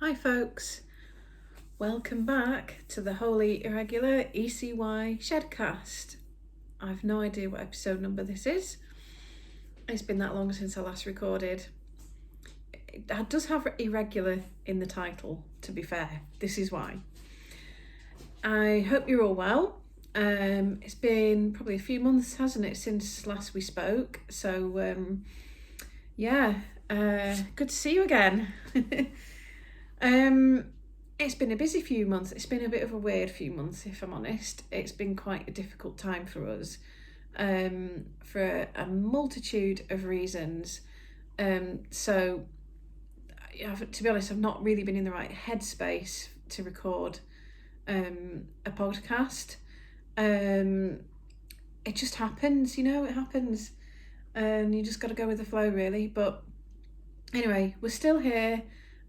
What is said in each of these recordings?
Hi folks, welcome back to the Wholly Irregular ECY Shedcast. I've no idea what episode number this is. It's been that long since I last recorded. It does have irregular in the title, to be fair. This is why. I hope you're all well. It's been probably a few months, hasn't it, since last we spoke. So, good to see you again. It's been a busy few months. It's been a bit of a weird few months, if I'm honest. It's been quite a difficult time for us, for a multitude of reasons. To be honest, I've not really been in the right headspace to record a podcast. It just happens, it happens. And you just got to go with the flow, really. But anyway, we're still here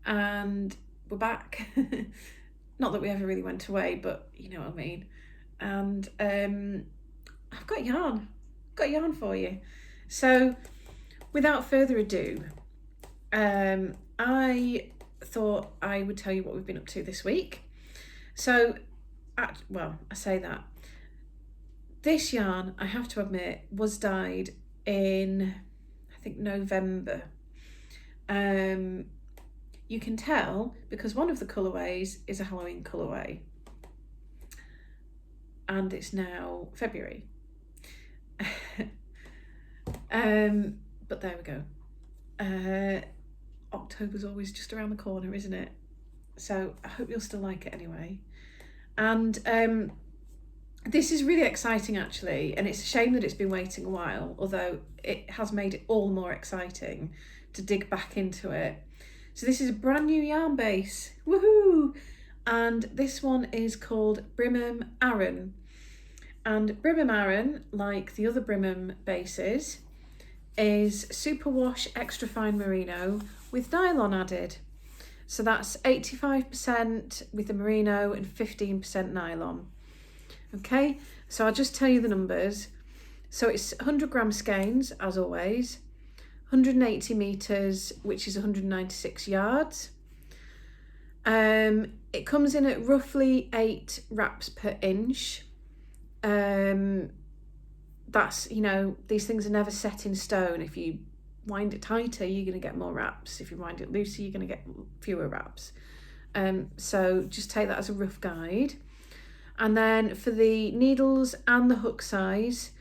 and we're back. Not that we ever really went away, but you know what I mean. And I've got yarn for you. So without further ado, I thought I would tell you what we've been up to this week. So, I say that. This yarn, I have to admit, was dyed in, I think, November. You can tell because one of the colourways is a Halloween colourway. And it's now February. But there we go. October's always just around the corner, isn't it? So I hope you'll still like it anyway. And this is really exciting, actually, and it's a shame that it's been waiting a while, although it has made it all more exciting to dig back into it. So this is a brand new yarn base, woohoo! And this one is called Brimham Aran. And Brimham Aran, like the other Brimham bases, is superwash extra fine merino with nylon added. So that's 85% with the merino and 15% nylon. Okay, so I'll just tell you the numbers. So it's 100 gram skeins, as always, 180 metres, which is 196 yards. It comes in at roughly 8 wraps per inch. That's, these things are never set in stone. If you wind it tighter, you're going to get more wraps. If you wind it looser, you're going to get fewer wraps. So just take that as a rough guide. And then for the needles and the hook size,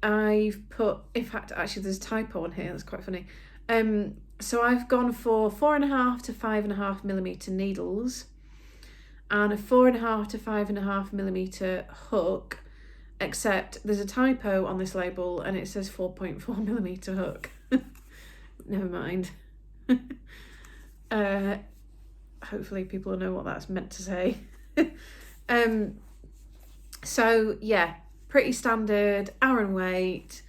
I've put, in fact, actually there's a typo on here, that's quite funny. So I've gone for 4.5 to 5.5 millimeter needles and a 4.5 to 5.5 millimeter hook, except there's a typo on this label and it says 4.4 millimeter hook. Never mind. Hopefully people will know what that's meant to say. So yeah, pretty standard Aran weight.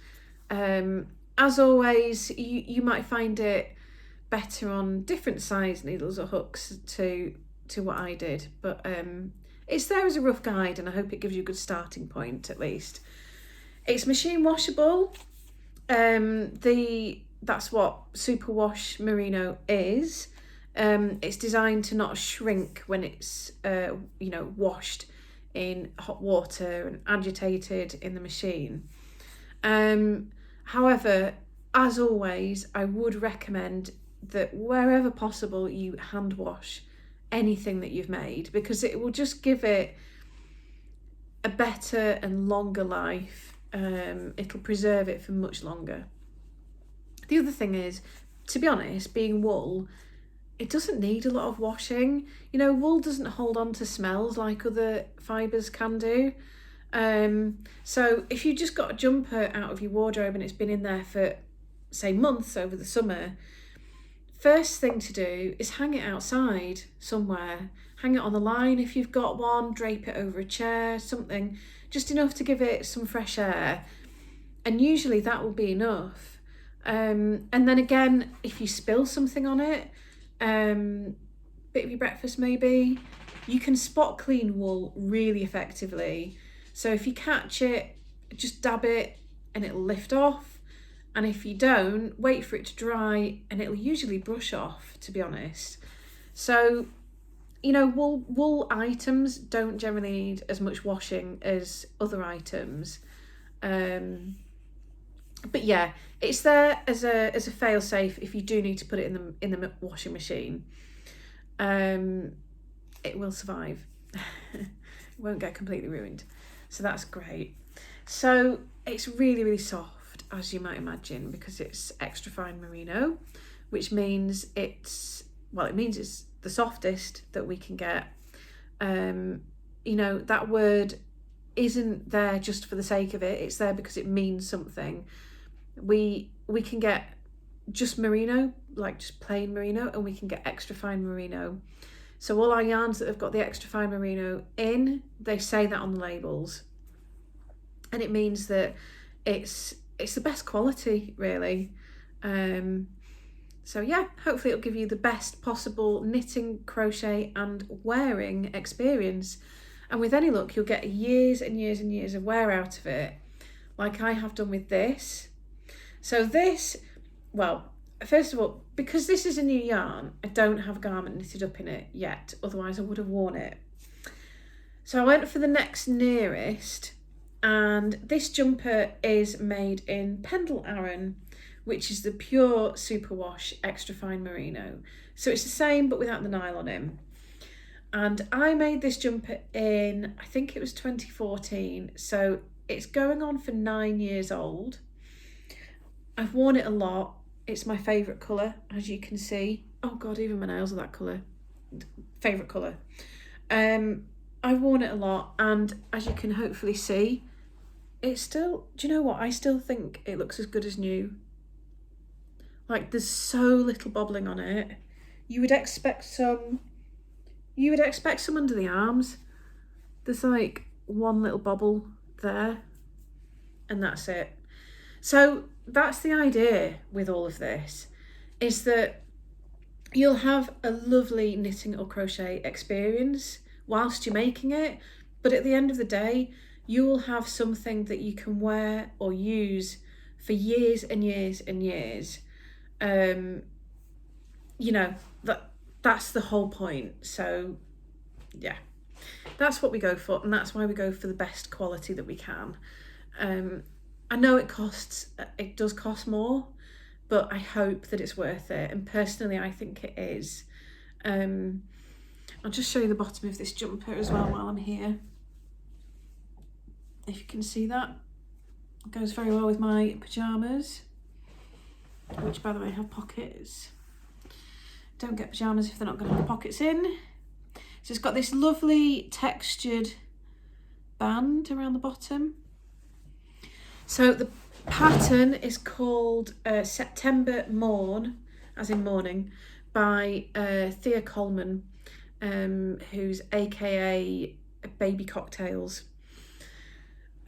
As always, you might find it better on different size needles or hooks to what I did, but it's there as a rough guide and I hope it gives you a good starting point at least. It's machine washable. That's what superwash merino is. It's designed to not shrink when it's washed in hot water and agitated in the machine. However, as always, I would recommend that wherever possible you hand wash anything that you've made, because it will just give it a better and longer life. It'll preserve it for much longer. The other thing is, to be honest, being wool, it doesn't need a lot of washing. Wool doesn't hold on to smells like other fibres can do. So if you just got a jumper out of your wardrobe and it's been in there for, say, months over the summer, first thing to do is hang it outside somewhere. Hang it on the line if you've got one, drape it over a chair, something, just enough to give it some fresh air. And usually that will be enough. And then again, if you spill something on it, bit of your breakfast maybe, you can spot clean wool really effectively. So if you catch it, just dab it and it'll lift off. And if you don't, wait for it to dry and it'll usually brush off, to be honest. So you know, wool items don't generally need as much washing as other items. But yeah, it's there as a fail safe if you do need to put it in the washing machine. It will survive. It won't get completely ruined. So that's great. So it's really, really soft, as you might imagine, because it's extra fine merino, which means it's the softest that we can get. You know, that word isn't there just for the sake of it. It's there because it means something. We can get just merino, like just plain merino, and we can get extra fine merino. So all our yarns that have got the extra fine merino in, they say that on the labels, and it means that it's the best quality, really. So yeah, hopefully it'll give you the best possible knitting, crochet and wearing experience, and with any luck you'll get years and years and years of wear out of it, like I have done with this. So this, well, first of all, because this is a new yarn, I don't have a garment knitted up in it yet, otherwise I would have worn it. So I went for the next nearest, and this jumper is made in Pendle Aran, which is the pure superwash extra fine merino. So it's the same but without the nylon in. And I made this jumper in, I think it was 2014, so it's going on for 9 years old. I've worn it a lot. It's my favourite colour, as you can see. Oh God, even my nails are that colour. Favourite colour. I've worn it a lot, and as you can hopefully see, it's still, do you know what? I still think it looks as good as new. Like, there's so little bobbling on it. You would expect some under the arms. There's like one little bobble there, and that's it. So that's the idea with all of this, is that you'll have a lovely knitting or crochet experience whilst you're making it, but at the end of the day, you will have something that you can wear or use for years and years and years. You know, that's the whole point. So yeah, that's what we go for, and that's why we go for the best quality that we can. I know it does cost more, but I hope that it's worth it, and personally I think it is. I'll just show you the bottom of this jumper as well while I'm here. If you can see that, it goes very well with my pyjamas, which by the way have pockets. Don't get pyjamas if they're not going to have pockets in. So it's got this lovely textured band around the bottom. So the pattern is called September Morn, as in morning, by Thea Coleman, who's AKA Baby Cocktails.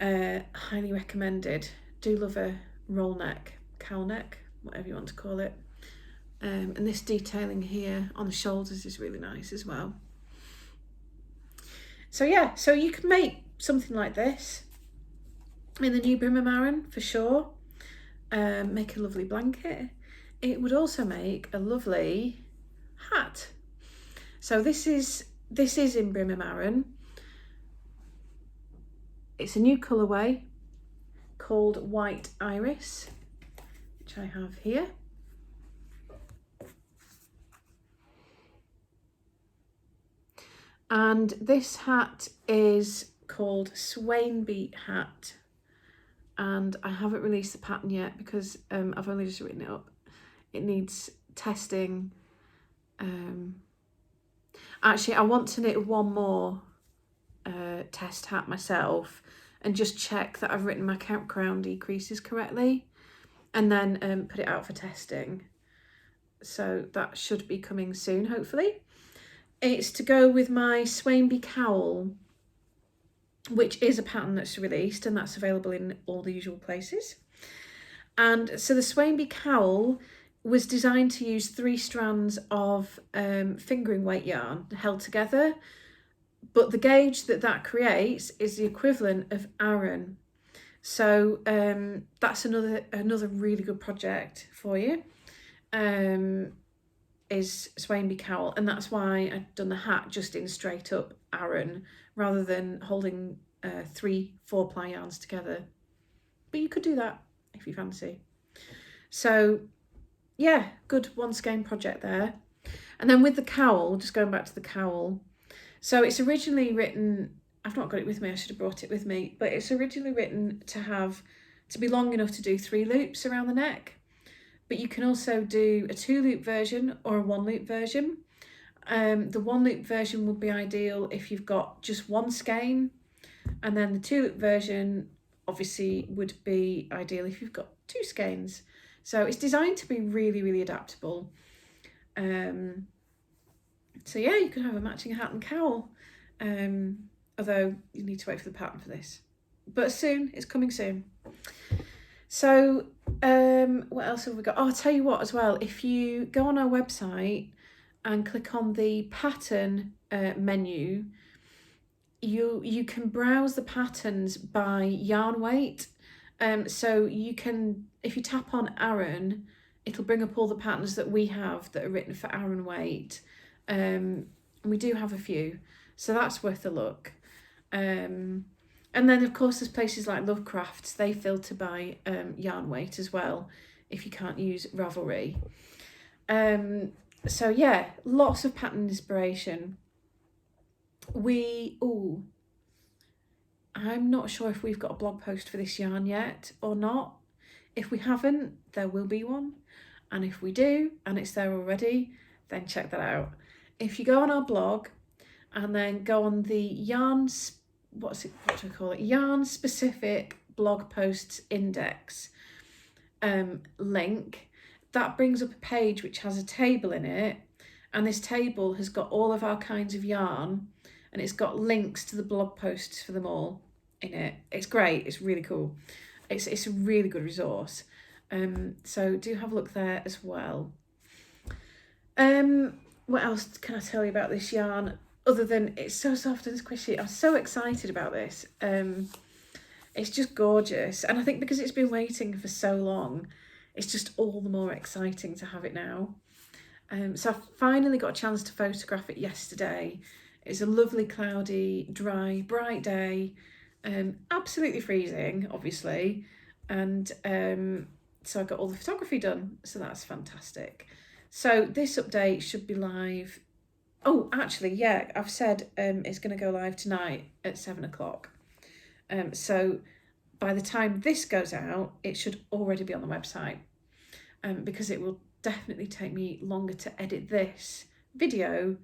Highly recommended. Do love a roll neck, cowl neck, whatever you want to call it. And this detailing here on the shoulders is really nice as well. So yeah, so you can make something like this in the new Brimham Aran for sure. Make a lovely blanket. It would also make a lovely hat. So this is in Brimham Aran. It's a new colourway called White Iris, which I have here. And this hat is called Swainby hat, and I haven't released the pattern yet because I've only just written it up. It needs testing. Actually, I want to knit one more test hat myself and just check that I've written my crown decreases correctly, and then put it out for testing. So that should be coming soon, hopefully. It's to go with my Swainby cowl, which is a pattern that's released, and that's available in all the usual places. And so the Swainby cowl was designed to use 3 strands of fingering weight yarn held together, but the gauge that creates is the equivalent of Aran. So that's another really good project for you. is Swainby cowl, and that's why I've done the hat just in straight up Aran rather than holding 3 4-ply yarns together. But you could do that if you fancy. So yeah, good one skein project there. And then with the cowl, just going back to the cowl, so it's originally written, I've not got it with me, I should have brought it with me, but it's originally written to be long enough to do 3 loops around the neck. But you can also do a 2-loop version or a 1-loop version. The 1-loop version would be ideal if you've got just one skein, and then the 2-loop version obviously would be ideal if you've got 2 skeins. So it's designed to be really, really adaptable. So yeah, you can have a matching hat and cowl, although you need to wait for the pattern for this. But soon, it's coming soon. So what else have we got? Oh, I'll tell you what as well, if you go on our website and click on the pattern menu, you can browse the patterns by yarn weight. So you can, if you tap on Aran, it'll bring up all the patterns that we have that are written for Aran weight. And we do have a few, so that's worth a look. And then of course there's places like Lovecrafts, they filter by yarn weight as well if you can't use Ravelry. So yeah, lots of pattern inspiration. I'm not sure if we've got a blog post for this yarn yet or not. If we haven't, there will be one, and if we do and it's there already, then check that out. If you go on our blog and then go on the yarn specific blog posts index link, that brings up a page which has a table in it, and this table has got all of our kinds of yarn, and it's got links to the blog posts for them all in it. It's great, it's really cool. It's a really good resource. So do have a look there as well. What else can I tell you about this yarn other than it's so soft and squishy? I'm so excited about this. It's just gorgeous, and I think because it's been waiting for so long, it's just all the more exciting to have it now. So I finally got a chance to photograph it yesterday. It's a lovely cloudy, dry, bright day, absolutely freezing, obviously, and so I got all the photography done, so that's fantastic. So this update should be live. Oh, actually, yeah, I've said it's going to go live tonight at 7 o'clock. So by the time this goes out, it should already be on the website, because it will definitely take me longer to edit this video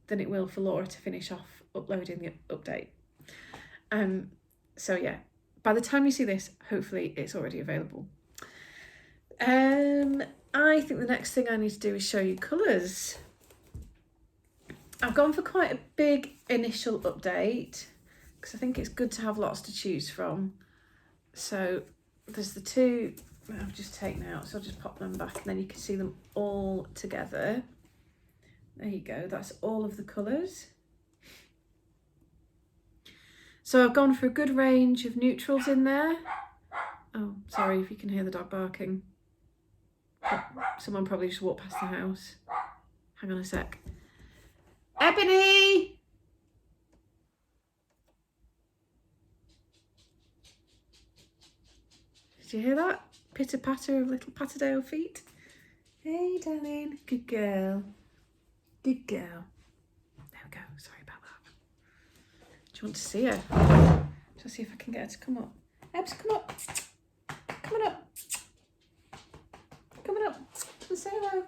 than it will for Laura to finish off uploading the update. So yeah, by the time you see this, hopefully it's already available. I think the next thing I need to do is show you colours. I've gone for quite a big initial update because I think it's good to have lots to choose from. So there's the 2 that I've just taken out, so I'll just pop them back and then you can see them all together. There you go, that's all of the colours. So I've gone for a good range of neutrals in there. Oh, sorry if you can hear the dog barking. Someone probably just walked past the house. Hang on a sec. Ebony! Did you hear that? Pitter patter of little Patterdale feet. Hey darling, good girl. Good girl. There we go, sorry about that. Do you want to see her? Just see if I can get her to come up. Ebs, come up. Come on up. Come on up. Come say hello.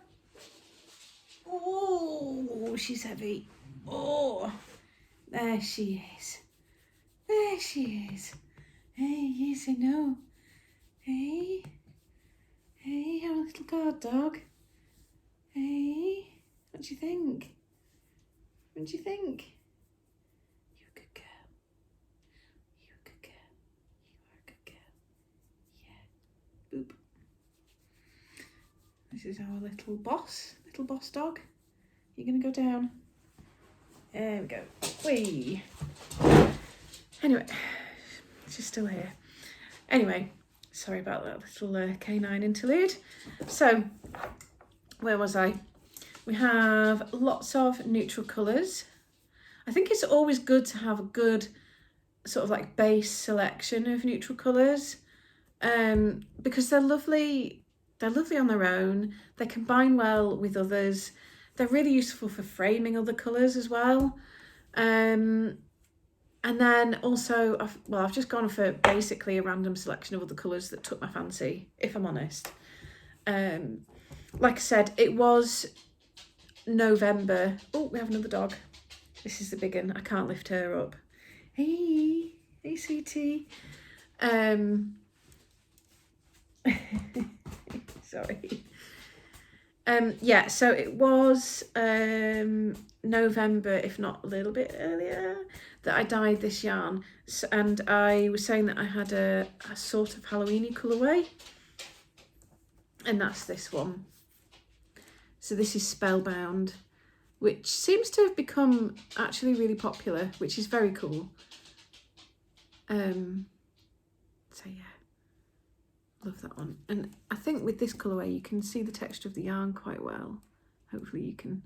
Oh, she's heavy. Oh, there she is. There she is. Hey, yes, I know. Hey. Hey, our little guard dog. Hey, what do you think? What do you think? You're a good girl. You're a good girl. You are a good girl. Yeah. Boop. This is our little boss dog. You're gonna go down. There we go. Whee. Anyway, she's still here. Anyway, sorry about that little canine interlude. So, where was I? We have lots of neutral colours. I think it's always good to have a good sort of like base selection of neutral colours, because they're lovely. They're lovely on their own. They combine well with others. They're really useful for framing other colours as well. And then also, I've just gone for basically a random selection of other colours that took my fancy, if I'm honest. Like I said, it was November. Oh, we have another dog. This is the big one. I can't lift her up. Hey, sweetie. Sorry. Yeah, so it was November, if not a little bit earlier, that I dyed this yarn. So, and I was saying that I had a sort of Halloweeny colourway, and that's this one. So this is Spellbound, which seems to have become actually really popular, which is very cool. So yeah, love that one. And I think with this colourway you can see the texture of the yarn quite well. Hopefully you can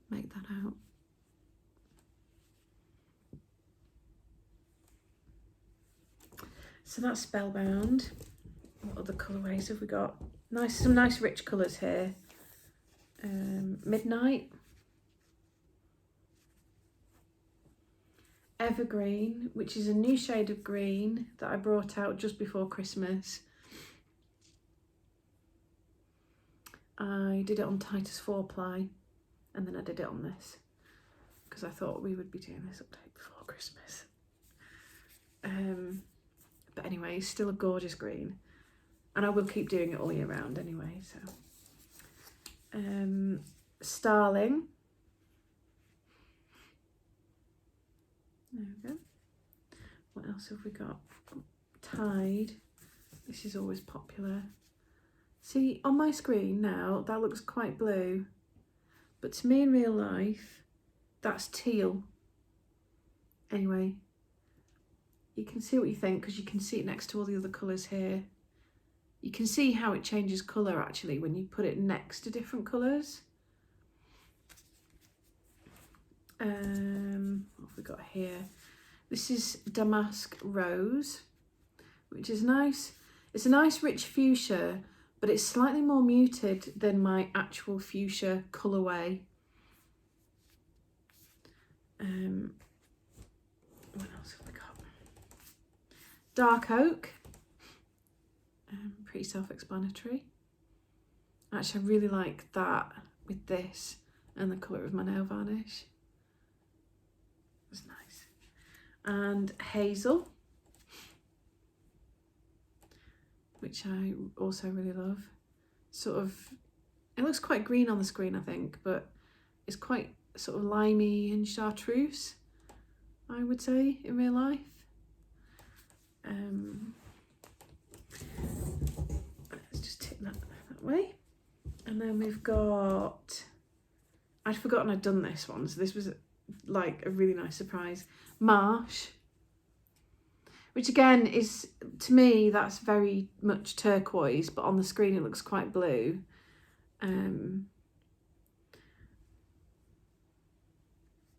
make that out. So that's Spellbound. What other colourways have we got? Some nice rich colours here. Midnight. Evergreen, which is a new shade of green that I brought out just before Christmas. I did it on Titus 4-ply, and then I did it on this because I thought we would be doing this update before Christmas. But anyway, it's still a gorgeous green, and I will keep doing it all year round anyway. So, Starling. There we go. What else have we got? Tide. This is always popular. See, on my screen now, that looks quite blue. But to me in real life, that's teal. Anyway, you can see what you think because you can see it next to all the other colours here. You can see how it changes colour actually when you put it next to different colours. What have we got here? This is Damask Rose, which is nice. It's a nice rich fuchsia, but it's slightly more muted than my actual fuchsia colourway. What else have we got? Dark Oak. Pretty self-explanatory. Actually, I really like that with this and the colour of my nail varnish. It's nice. And Hazel, which I also really love. Sort of, it looks quite green on the screen, I think, but it's quite sort of limey and chartreuse, I would say, in real life. Let's just tip that way. And then we've got, I'd forgotten I'd done this one, so this was like a really nice surprise. Marsh, which again is, to me, that's very much turquoise, but on the screen it looks quite blue.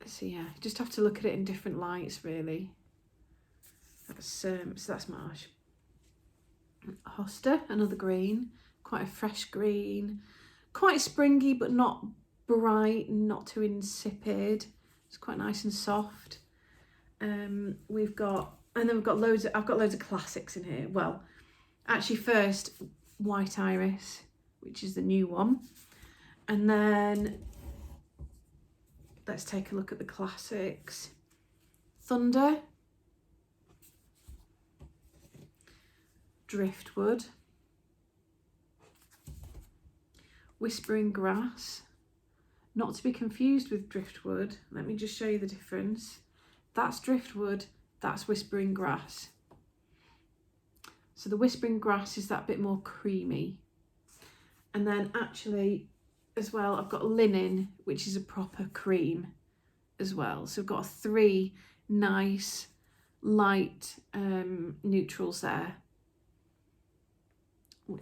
So yeah, you just have to look at it in different lights, really. That's so that's Marsh. Hoster, another green, quite a fresh green, quite springy but not bright, not too insipid. It's quite nice and soft. We've got loads of classics in here. Well, actually first White Iris, which is the new one, and then let's take a look at the classics. Thunder, Driftwood, Whispering Grass, not to be confused with Driftwood. Let me just show you the difference. That's Driftwood, that's Whispering Grass. So the Whispering Grass is that bit more creamy. And then actually as well, I've got Linen, which is a proper cream as well. So I've got 3 nice light neutrals there.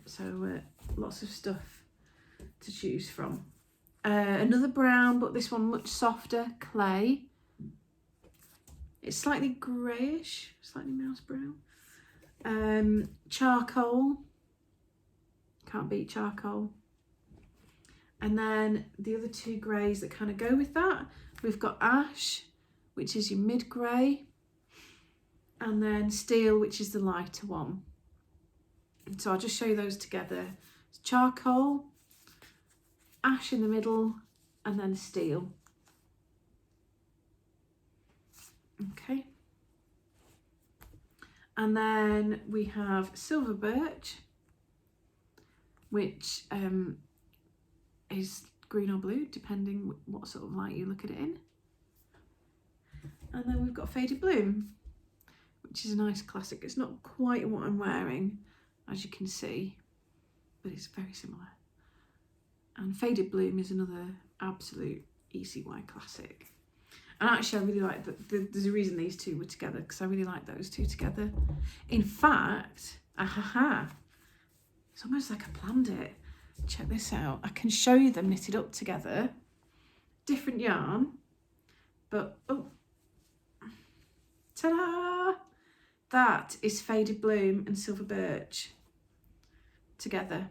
So lots of stuff to choose from. Another brown, but this one much softer, clay. It's slightly greyish, slightly mouse brown. Charcoal. Can't beat charcoal. And then the other two greys that kind of go with that, we've got ash, which is your mid grey, and then steel, which is the lighter one. So I'll just show you those together. It's charcoal, ash in the middle, and then steel. Okay. And then we have silver birch, which is green or blue, depending what sort of light you look at it in. And then we've got faded bloom, which is a nice classic. It's not quite what I'm wearing, as you can see, but it's very similar. And faded bloom is another absolute ECY classic. And actually I really like there's a reason these two were together, because I really like those two together. In fact, it's almost like I planned it. Check this out. I can show you them knitted up together. Different yarn, but oh, ta-da! That is faded bloom and silver birch together.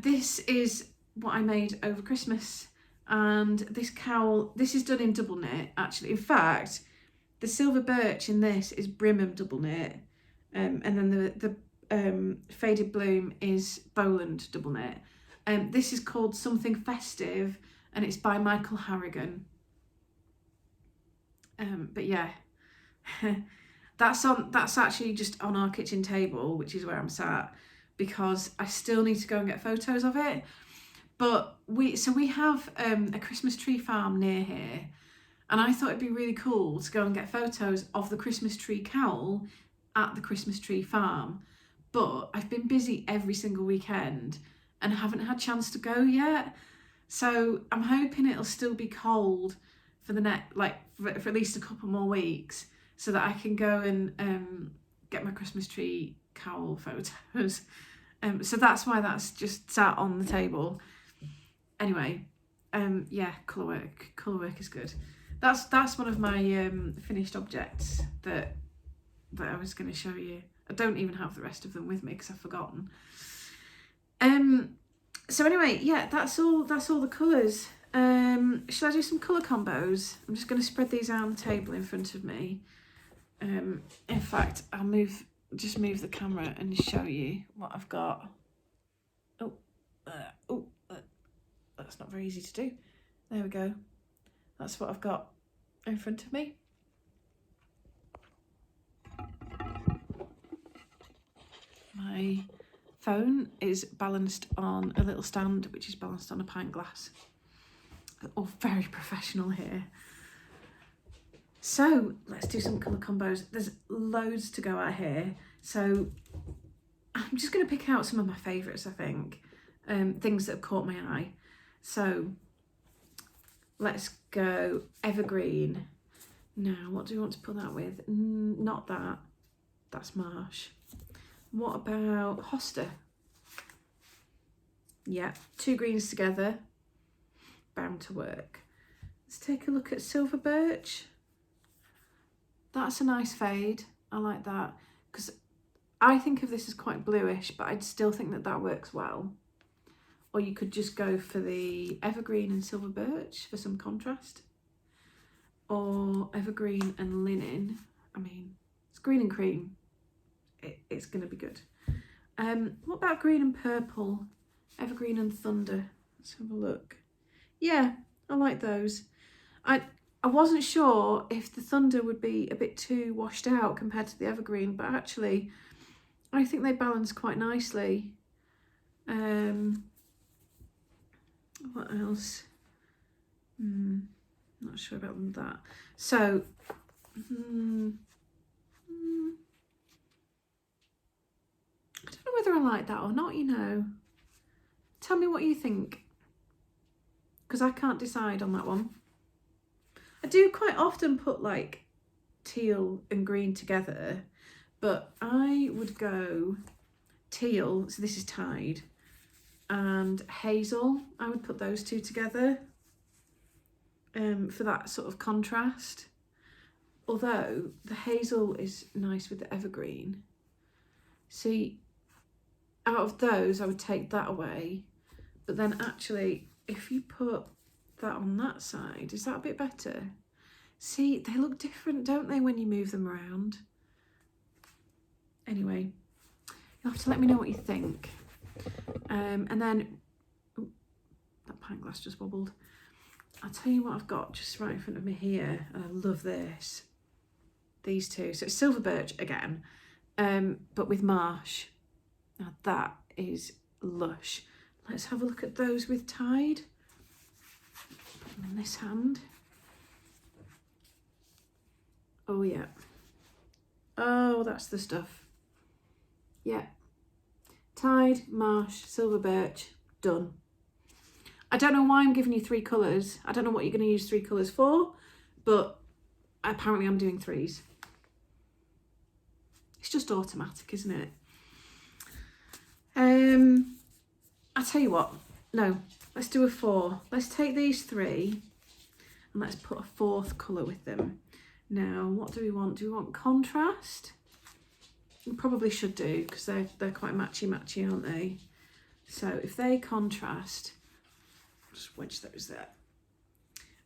This is what I made over Christmas, and this cowl, this is done in double knit actually. In fact, the silver birch in this is Brimham double knit, and then the faded bloom is Bowland double knit. This is called Something Festive, and it's by Michael Harrigan. But yeah, that's actually just on our kitchen table, which is where I'm sat, because I still need to go and get photos of it. But we have a Christmas tree farm near here, and I thought it'd be really cool to go and get photos of the Christmas tree cowl at the Christmas tree farm. But I've been busy every single weekend and haven't had a chance to go yet. So I'm hoping it'll still be cold for the for at least a couple more weeks, so that I can go and get my Christmas tree cowl photos. So that's why that's just sat on the table. Anyway, yeah, colour work is good. That's one of my finished objects that I was going to show you. I don't even have the rest of them with me because I've forgotten. So anyway, yeah, that's all the colours. Shall I do some colour combos? I'm just going to spread these out on the table in front of me. In fact, I'll move the camera and show you what I've got. That's not very easy to do. There we go. That's what I've got in front of me. My phone is balanced on a little stand, which is balanced on a pint glass. All very professional here. So let's do some colour combos. There's loads to go at here. So I'm just going to pick out some of my favourites, I think. Things that have caught my eye. So let's go evergreen. Now, what do we want to put that with? Not that. That's marsh. What about hosta? Yeah, two greens together. Bound to work. Let's take a look at silver birch. That's a nice fade. I like that, because I think of this as quite bluish, but I'd still think that works well. Or you could just go for the evergreen and silver birch for some contrast. Or evergreen and linen. I mean, it's green and cream. It's going to be good. What about green and purple? Evergreen and thunder. Let's have a look. Yeah, I like those. I wasn't sure if the thunder would be a bit too washed out compared to the evergreen, but actually I think they balance quite nicely. What else? Not sure about that. So, I don't know whether I like that or not, you know. Tell me what you think, because I can't decide on that one. I do quite often put like teal and green together, but I would go teal, so this is tied, and hazel. I would put those two together for that sort of contrast. Although the hazel is nice with the evergreen. See, out of those, I would take that away. But then actually, if you put that on that side, is that a bit better? See, they look different, don't they, when you move them around? Anyway, you'll have to let me know what you think. And then, ooh, that pint glass just wobbled. I'll tell you what I've got just right in front of me here, and I love this. These two. So it's silver birch again, but with marsh. Now that is lush. Let's have a look at those with Tide. Put them in this hand. Oh yeah. Oh, that's the stuff. Yeah. Tide, marsh, silver birch, done. I don't know why I'm giving you 3 colours. I don't know what you're going to use 3 colours for, but apparently I'm doing 3s. It's just automatic, isn't it? I'll tell you what. No, let's do a 4. Let's take these 3 and let's put a 4th colour with them. Now, what do we want? Do we want contrast? We probably should do, because they're quite matchy-matchy, aren't they? So if they contrast, just wedge those there.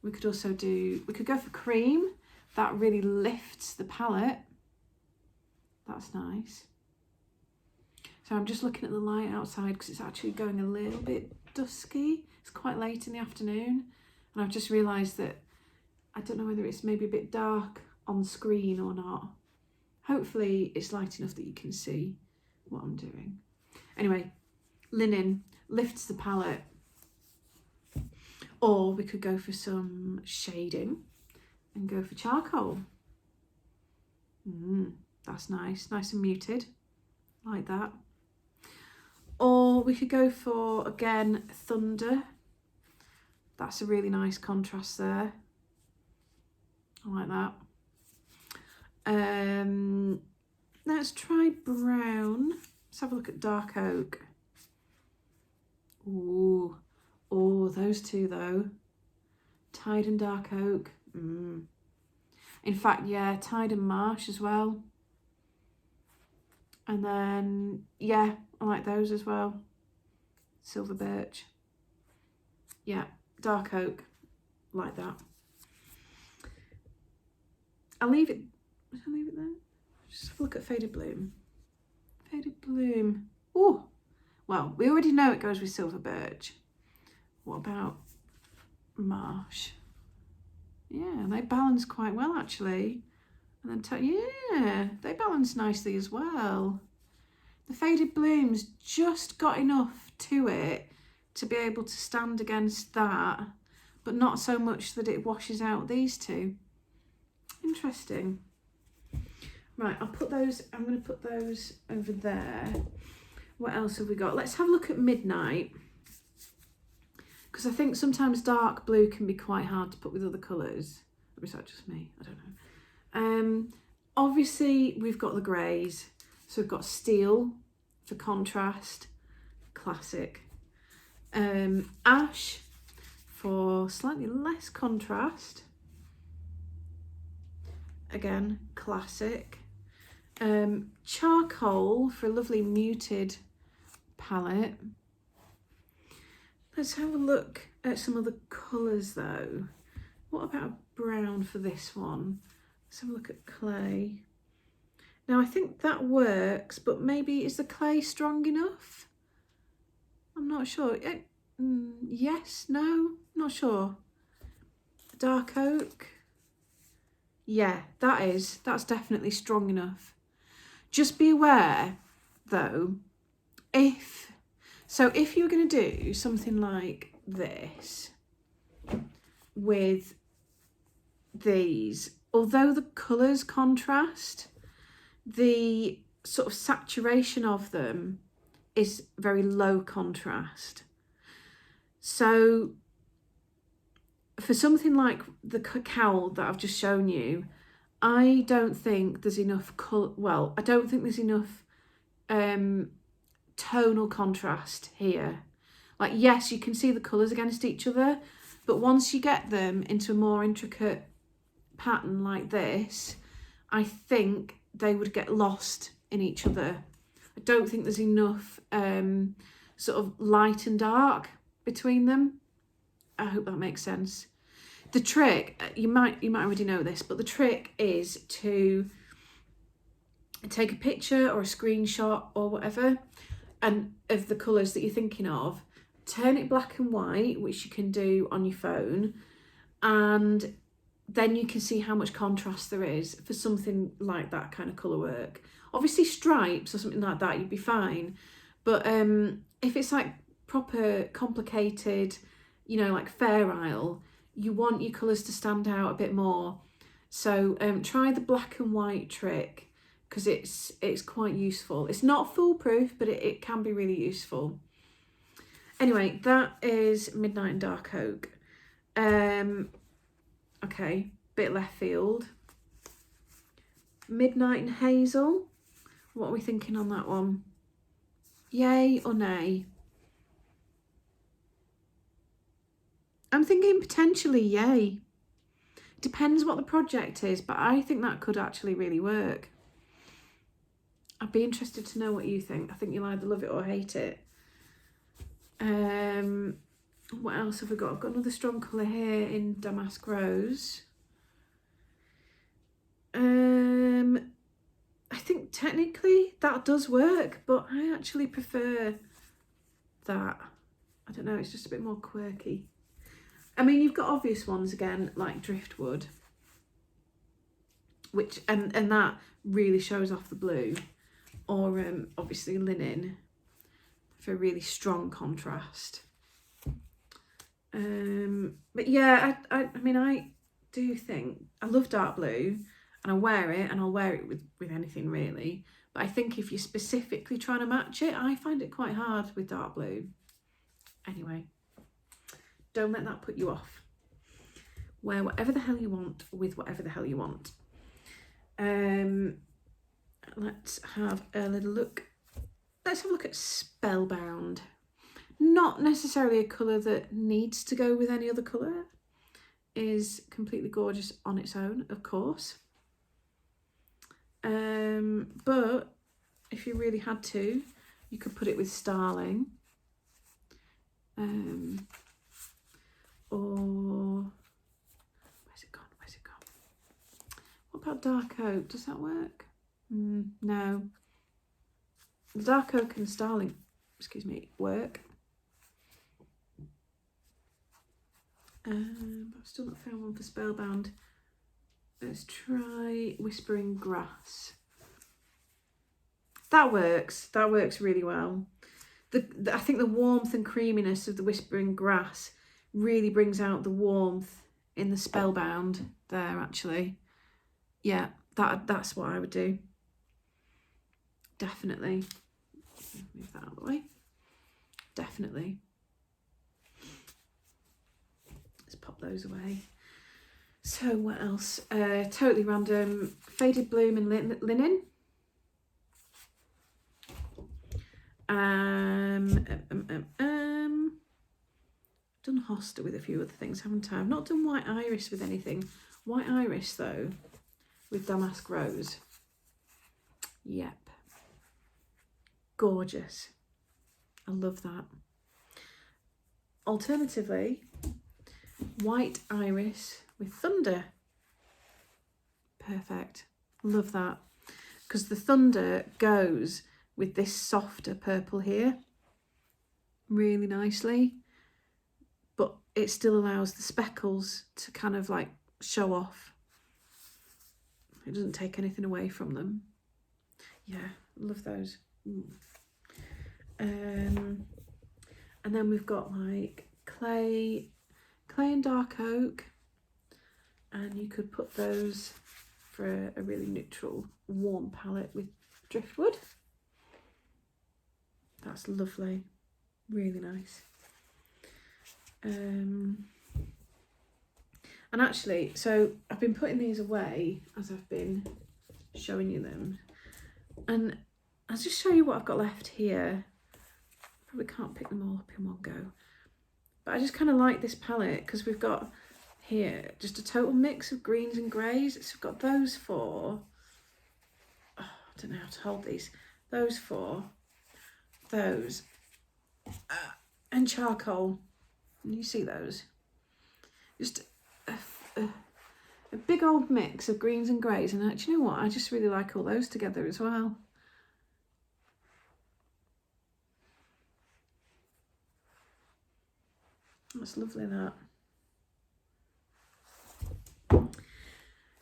We could also do, we could go for cream. That really lifts the palette. That's nice. So I'm just looking at the light outside because it's actually going a little bit dusky. It's quite late in the afternoon. And I've just realised that I don't know whether it's maybe a bit dark on screen or not. Hopefully it's light enough that you can see what I'm doing. Anyway, linen lifts the palette. Or we could go for some shading and go for charcoal. That's nice, nice and muted, like that. Or we could go for, again, thunder. That's a really nice contrast there. I like that. Let's try brown. Let's have a look at dark oak. Ooh, oh, those two though. Tide and dark oak. In fact, yeah, Tide and marsh as well. And then, yeah, I like those as well. Silver birch. Yeah, dark oak, like that. I'll leave it there. Just have a look at faded bloom. Faded bloom. Oh, well, we already know it goes with silver birch. What about marsh? Yeah, they balance quite well actually. And then, yeah, they balance nicely as well. The faded bloom's just got enough to it to be able to stand against that, but not so much that it washes out these two. Interesting. Right, I'll put those, I'm going to put those over there. What else have we got? Let's have a look at midnight. Because I think sometimes dark blue can be quite hard to put with other colours. Or is that just me? I don't know. Obviously we've got the greys, so we've got steel for contrast, classic. Ash for slightly less contrast, again classic. Charcoal for a lovely muted palette. Let's have a look at some of the colours though. What about brown for this one? Let's have a look at clay. Now I think that works, but maybe is the clay strong enough? I'm not sure. Yes, no, not sure. Dark oak. Yeah, that's definitely strong enough. Just be aware though, if you're going to do something like this with these, although the colours contrast, the sort of saturation of them is very low contrast. So for something like the cowl that I've just shown you, I don't think there's enough colour, well, I don't think there's enough tonal contrast here Like, yes, you can see the colours against each other, but once you get them into a more intricate pattern like this, I think they would get lost in each other. I don't think there's enough sort of light and dark between them. I hope that makes sense. The trick, you might already know this, but the trick is to take a picture or a screenshot or whatever and of the colours that you're thinking of, turn it black and white, which you can do on your phone, and then you can see how much contrast there is for something like that kind of colour work. Obviously stripes or something like that, you'd be fine. But if it's like proper complicated, you know, like Fair Isle, you want your colours to stand out a bit more. So try the black and white trick, because it's quite useful. It's not foolproof, but it can be really useful. Anyway, that is Midnight and Dark Oak. Okay, bit left field. Midnight and Hazel. What are we thinking on that one? Yay or nay? I'm thinking potentially yay. Depends what the project is, but I think that could actually really work. I'd be interested to know what you think. I think you'll either love it or hate it. What else have we got? I've got another strong colour here in Damask Rose. I think technically that does work, but I actually prefer that. I don't know, it's just a bit more quirky. I mean, you've got obvious ones again, like Driftwood, which and that really shows off the blue, or obviously Linen for really strong contrast. But yeah, I mean, I do think I love dark blue, and I wear it, and I'll wear it with anything really. But I think if you're specifically trying to match it, I find it quite hard with dark blue. Anyway, don't let that put you off. Wear whatever the hell you want with whatever the hell you want. Let's have a little look. Let's have a look at Spellbound. Not necessarily a colour that needs to go with any other colour. Is completely gorgeous on its own, of course. But if you really had to, you could put it with Starling. Or where's it gone? What about Dark Oak? Does that work? No. The Dark Oak and Starling, work. I've still not found one for Spellbound. Let's try Whispering Grass. That works really well. I think the warmth and creaminess of the Whispering Grass really brings out the warmth in the Spellbound there, actually. Yeah, that's what I would do. Definitely. Move that out of the way. Definitely. Let's pop those away. So what else? Totally random. Faded Bloom and Linen. Done Hoster with a few other things, haven't I? I've not done White Iris with anything. White Iris though, with Damask Rose. Yep. Gorgeous. I love that. Alternatively, White Iris with Thunder. Perfect. Love that. Because the Thunder goes with this softer purple here really nicely, but it still allows the speckles to kind of like show off. It doesn't take anything away from them. Yeah, love those. And then we've got like clay and Dark Oak, and you could put those for a really neutral warm palette with Driftwood. That's lovely, really nice. And actually, so I've been putting these away as I've been showing you them, and I'll just show you what I've got left here. probably can't pick them all up in one go. But I just kind of like this palette because we've got here just a total mix of greens and greys. So we've got those four. Oh, I don't know how to hold these. Those four, those, and charcoal. And you see those? Just a big old mix of greens and greys. And do you know what? I just really like all those together as well. That's lovely, that.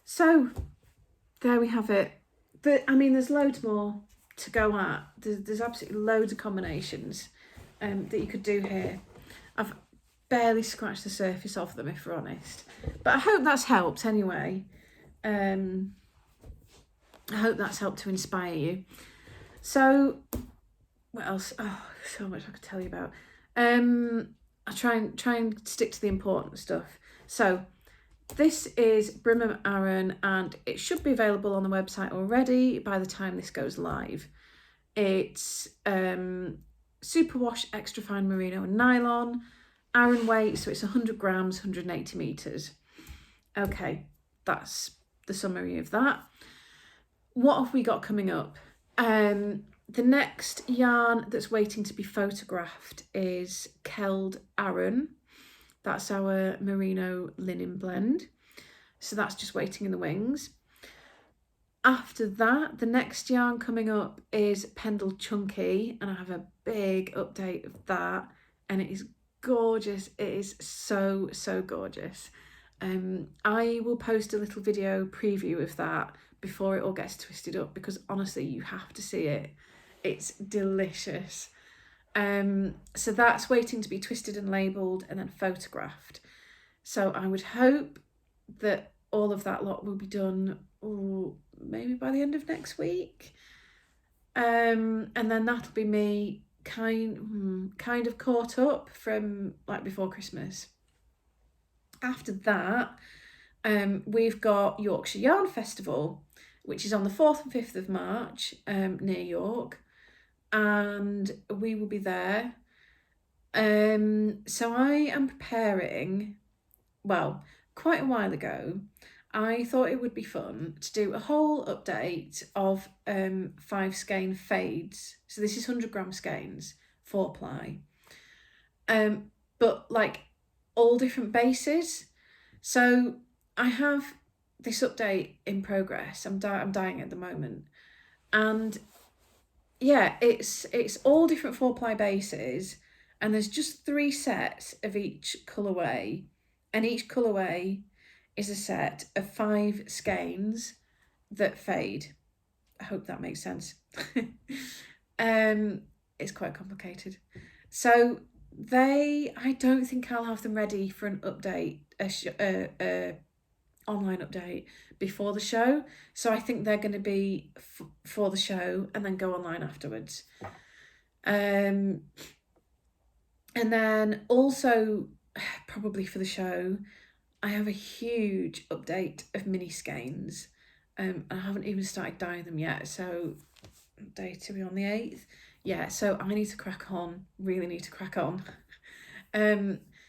So there we have it. I mean, there's loads more to go at. There's absolutely loads of combinations that you could do here. I've barely scratched the surface of them, if we're honest. But I hope that's helped anyway. I hope that's helped to inspire you. So, what else? Oh, so much I could tell you about. I'll try and stick to the important stuff. So, this is Brimham Aran, and it should be available on the website already by the time this goes live. It's superwash extra fine merino and nylon, Aran weight, so it's 100 grams, 180 meters. Okay, that's the summary of that. What have we got coming up? The next yarn that's waiting to be photographed is Keld Aran. That's our merino linen blend. So that's just waiting in the wings. After that, the next yarn coming up is Pendle Chunky, and I have a big update of that, and it is gorgeous. It is so, so gorgeous. I will post a little video preview of that before it all gets twisted up, because honestly, you have to see it. It's delicious. So that's waiting to be twisted and labelled and then photographed. So I would hope that all of that lot will be done maybe by the end of next week. And then that'll be me kind of caught up from like before Christmas. After that, we've got Yorkshire Yarn Festival, which is on the 4th and 5th of March near York. And we will be there. So I am preparing, well, quite a while ago, I thought it would be fun to do a whole update of 5 skein fades. So this is 100 gram skeins, 4 ply. But like all different bases. So I have this update in progress. I'm dyeing at the moment. And yeah, it's all different 4 ply bases, and there's just 3 sets of each colourway, and each colourway is a set of 5 skeins that fade. I hope that makes sense. It's quite complicated. So I don't think I'll have them ready for an update, online update before the show. So I think they're going to be for the show and then go online afterwards. And then also probably for the show, I have a huge update of mini skeins. I haven't even started dyeing them yet. So day to be on the 8th. Yeah, so I need to crack on, really need to crack on.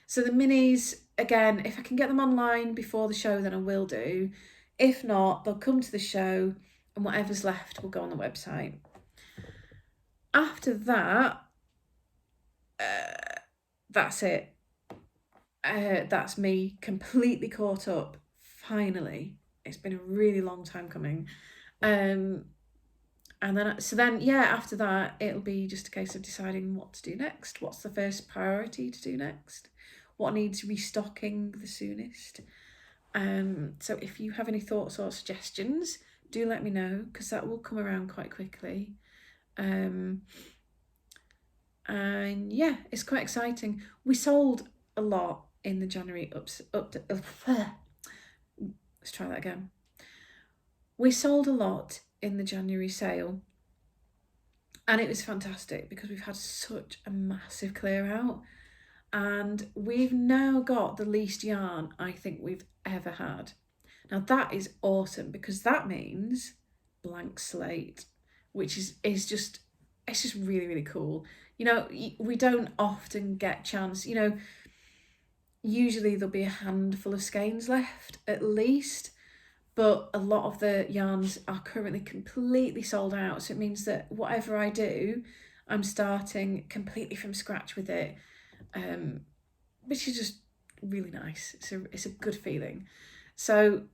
So the minis, again, if I can get them online before the show, then I will do. If not, they'll come to the show, and whatever's left will go on the website. After that, that's it. That's me completely caught up, finally. It's been a really long time coming. And then, yeah, after that, it'll be just a case of deciding what to do next. What's the first priority to do next? What needs restocking the soonest? So if you have any thoughts or suggestions, do let me know, because that will come around quite quickly. And yeah, it's quite exciting. We sold a lot in the January let's try that again. We sold a lot in the January sale, and it was fantastic because we've had such a massive clear out, and we've now got the least yarn I think we've ever had. Now that is awesome, because that means blank slate, which is just it's just really, really cool. You know, we don't often get chance, you know, usually there'll be a handful of skeins left at least, but a lot of the yarns are currently completely sold out. So it means that whatever I do, I'm starting completely from scratch with it, which is just really nice. It's a good feeling. So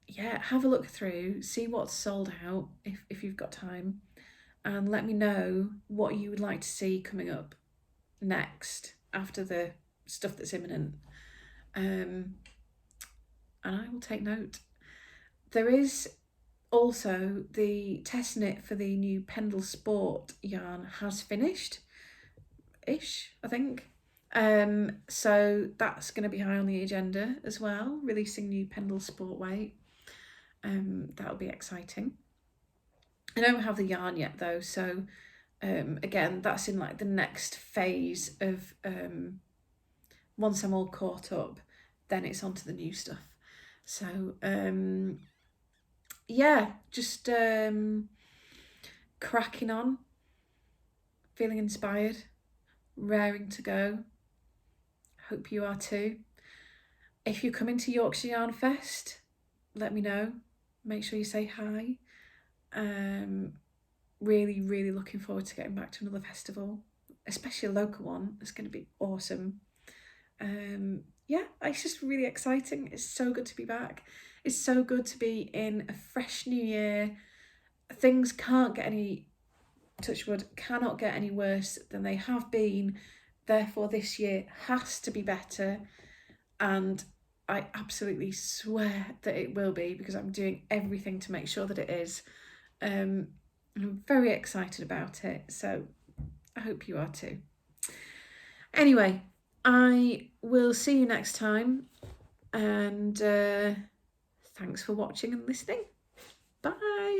yeah, have a look through, see what's sold out if you've got time, and let me know what you would like to see coming up next after the stuff that's imminent. And I will take note. There is also the test knit for the new Pendle Sport yarn has finished ish, I think. So that's going to be high on the agenda as well, releasing new Pendle Sport weight. That'll be exciting. I don't have the yarn yet though, so again, that's in like the next phase of once I'm all caught up, then it's on to the new stuff. So yeah, just cracking on, feeling inspired, raring to go. Hope you are too. If you come into Yorkshire Yarn Fest, let me know. Make sure you say hi. Really, really looking forward to getting back to another festival, especially a local one. It's going to be awesome. Yeah, it's just really exciting. It's so good to be back. It's so good to be in a fresh new year. Things can't get any, touch wood, cannot get any worse than they have been. Therefore, this year has to be better. And I absolutely swear that it will be, because I'm doing everything to make sure that it is. I'm very excited about it, so I hope you are too. Anyway, I will see you next time, and thanks for watching and listening. Bye.